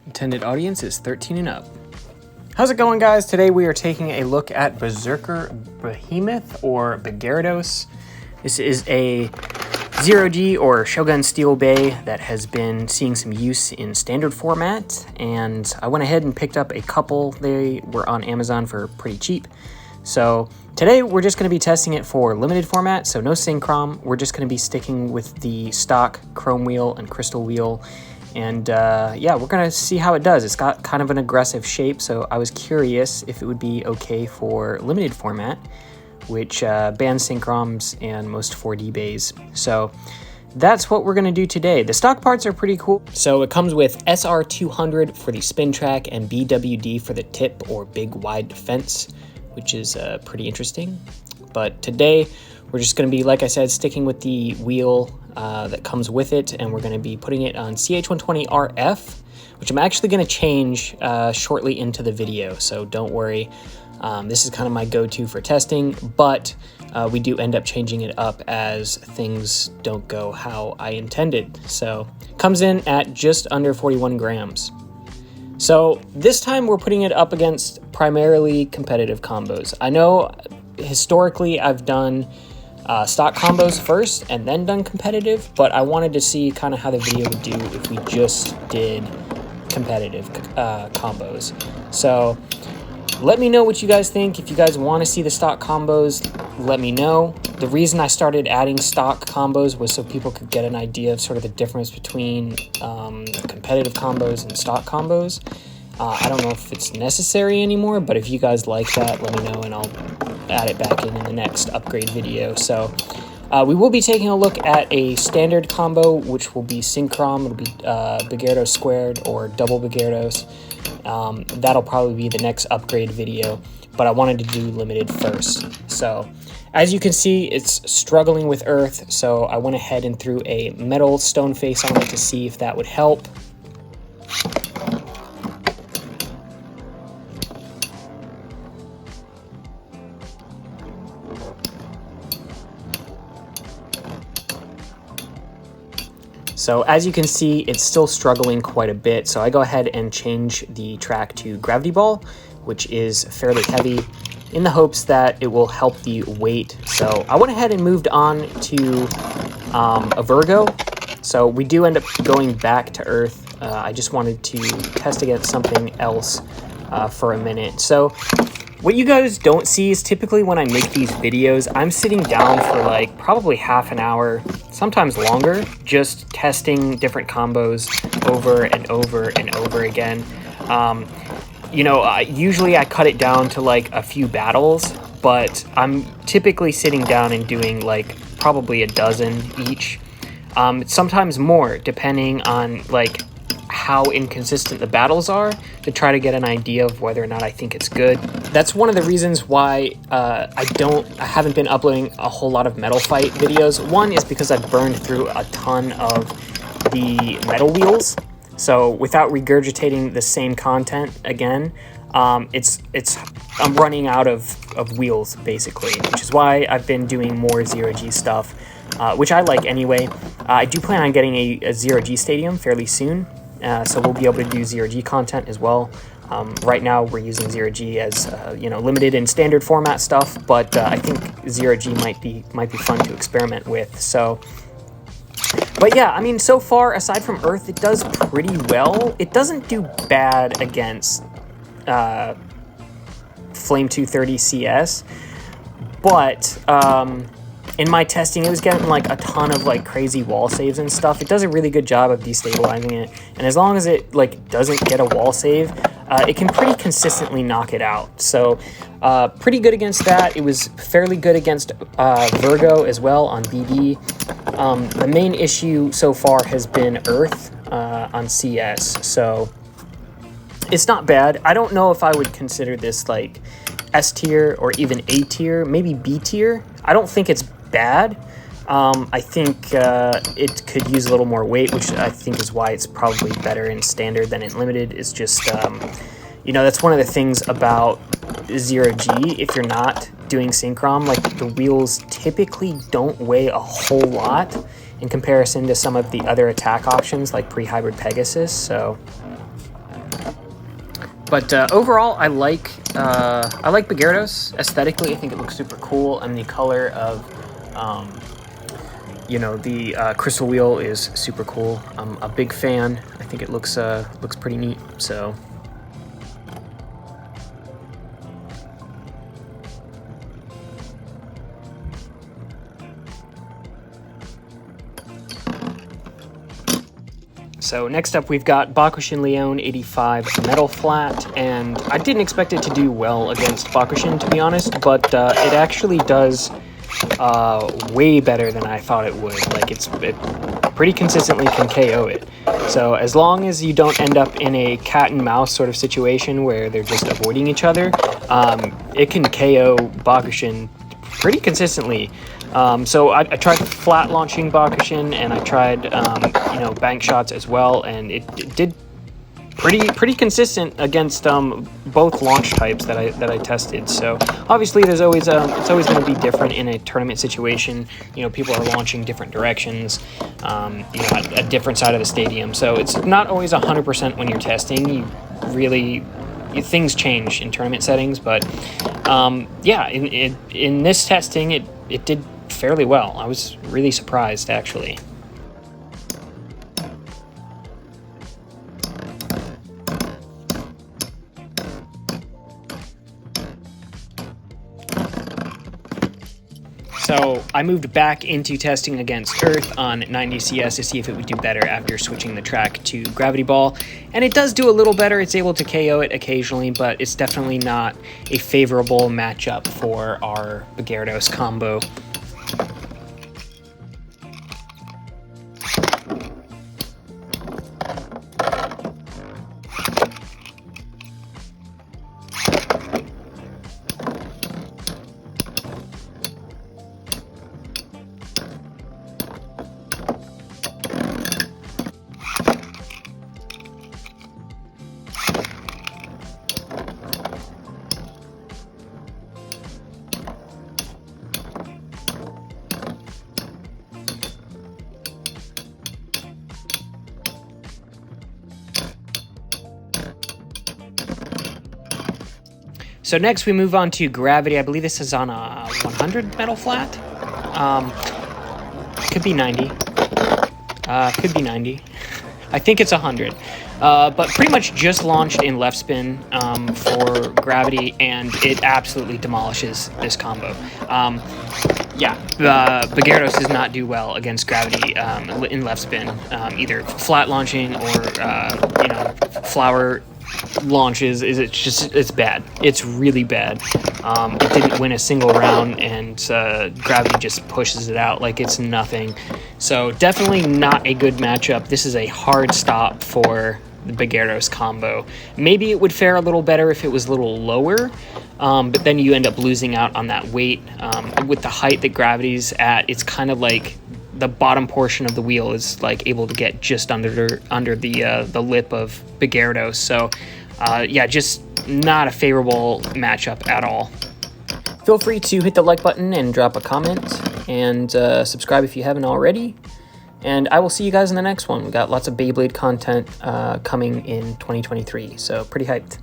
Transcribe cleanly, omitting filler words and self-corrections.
Intended audience is 13 and up. How's it going, guys? Today we are taking a look at Berzerker Behemoth or Gyarados. This is a 0G or Shogun Steel Bay that has been seeing some use in standard format, and I went ahead and picked up a couple. They were on Amazon for pretty cheap. So today we're just going to be testing it for limited format, so no Synchrom. We're just going to be sticking with the stock Chrome Wheel and Crystal Wheel. And yeah, we're going to see how it does. It's got kind of an aggressive shape, so I was curious if it would be okay for limited format, which bans Synchroms and most 4D bays. So that's what we're going to do today. The stock parts are pretty cool. So it comes with SR200 for the spin track and BWD for the tip or big wide defense, which is pretty interesting. But today we're just going to be, like I said, sticking with the wheel that comes with it, and we're going to be putting it on CH120RF, which I'm actually going to change shortly into the video, so don't worry. This is kind of my go-to for testing, but we do end up changing it up as things don't go how I intended. So it comes in at just under 41 grams. So this time we're putting it up against primarily competitive combos. I know historically I've done stock combos first and then done competitive, but I wanted to see kind of how the video would do if we just did competitive combos. So let me know what you guys think. If you guys want to see the stock combos, let me know. The reason I started adding stock combos was so people could get an idea of sort of the difference between competitive combos and stock combos. I don't know if it's necessary anymore, but if you guys like that, let me know and I'll add it back in the next upgrade video. So we will be taking a look at a standard combo, which will be Synchrom. It'll be Gyarados squared or double Gyarados. That'll probably be the next upgrade video, but I wanted to do limited first. So as you can see, it's struggling with earth, so I went ahead and threw a metal stone face on it to see if that would help. So as you can see, it's still struggling quite a bit. So I go ahead and change the track to Gravity Ball, which is fairly heavy, in the hopes that it will help the weight. So I went ahead and moved on to a Virgo. So we do end up going back to Earth. I just wanted to test against something else for a minute. So what you guys don't see is typically when I make these videos, I'm sitting down for like probably half an hour, sometimes longer, just testing different combos over and over and over again. You know, usually I cut it down to like a few battles, but I'm typically sitting down and doing like probably a dozen each. Sometimes more, depending on like how inconsistent the battles are, to try to get an idea of whether or not I think it's good. That's one of the reasons why I haven't been uploading a whole lot of Metal Fight videos. One is because I've burned through a ton of the metal wheels, so without regurgitating the same content again, I'm running out of wheels basically, which is why I've been doing more 0G stuff, which I like anyway. I do plan on getting a 0G stadium fairly soon. So we'll be able to do 0G content as well. Right now we're using 0G as you know, limited and standard format stuff, but I think 0G might be fun to experiment with. So, but yeah, I mean, so far aside from Earth, it does pretty well. It doesn't do bad against Flame 230 CS, but in my testing, it was getting like a ton of like crazy wall saves and stuff. It does a really good job of destabilizing it, and as long as it like doesn't get a wall save, it can pretty consistently knock it out. So pretty good against that. It was fairly good against Virgo as well on BD. The main issue so far has been Earth on CS, so it's not bad. I don't know if I would consider this like S tier or even A tier, maybe B tier. I don't think it's bad. I think it could use a little more weight, which I think is why it's probably better in standard than in limited. It's just, you know, that's one of the things about 0G. If you're not doing Synchrom, like the wheels typically don't weigh a whole lot in comparison to some of the other attack options like pre-hybrid Pegasus. So But overall, I like Begerdos. Aesthetically, I think it looks super cool, and the color of, you know, the crystal wheel is super cool. I'm a big fan. I think it looks pretty neat. So. So next up, we've got Bakushin Leon 85 Metal Flat, and I didn't expect it to do well against Bakushin, to be honest, but it actually does way better than I thought it would. Like, it pretty consistently can KO it. So as long as you don't end up in a cat and mouse sort of situation where they're just avoiding each other, it can KO Bakushin pretty consistently. So I tried flat launching Bakushin, and I tried, you know, bank shots as well, and it did pretty consistent against both launch types that I tested. So obviously, there's always it's always going to be different in a tournament situation. You know, people are launching different directions, you know, at a different side of the stadium. So it's not always 100% when you're testing. Things change in tournament settings, but yeah, in this testing, it did fairly well. I was really surprised, actually. So I moved back into testing against Earth on 90 CS to see if it would do better after switching the track to Gravity Ball, and it does do a little better. It's able to KO it occasionally, but it's definitely not a favorable matchup for our Begerdos combo. So next we move on to Gravity. I believe this is on a 100 metal flat. Could be 90. Could be 90. I think it's 100. But pretty much just launched in left spin for Gravity, and it absolutely demolishes this combo. Yeah, Begerdos does not do well against Gravity in left spin, either flat launching or you know, flower launches. It's bad. It's really bad. It didn't win a single round, and Gravity just pushes it out like it's nothing. So definitely not a good matchup. This is a hard stop for the Begerdos combo. Maybe it would fare a little better if it was a little lower, but then you end up losing out on that weight. With the height that Gravity's at, it's kind of like the bottom portion of the wheel is like able to get just under the lip of Begerdos. So yeah, just not a favorable matchup at all. Feel free to hit the like button and drop a comment, and subscribe if you haven't already. And I will see you guys in the next one. We got lots of Beyblade content coming in 2023, so pretty hyped.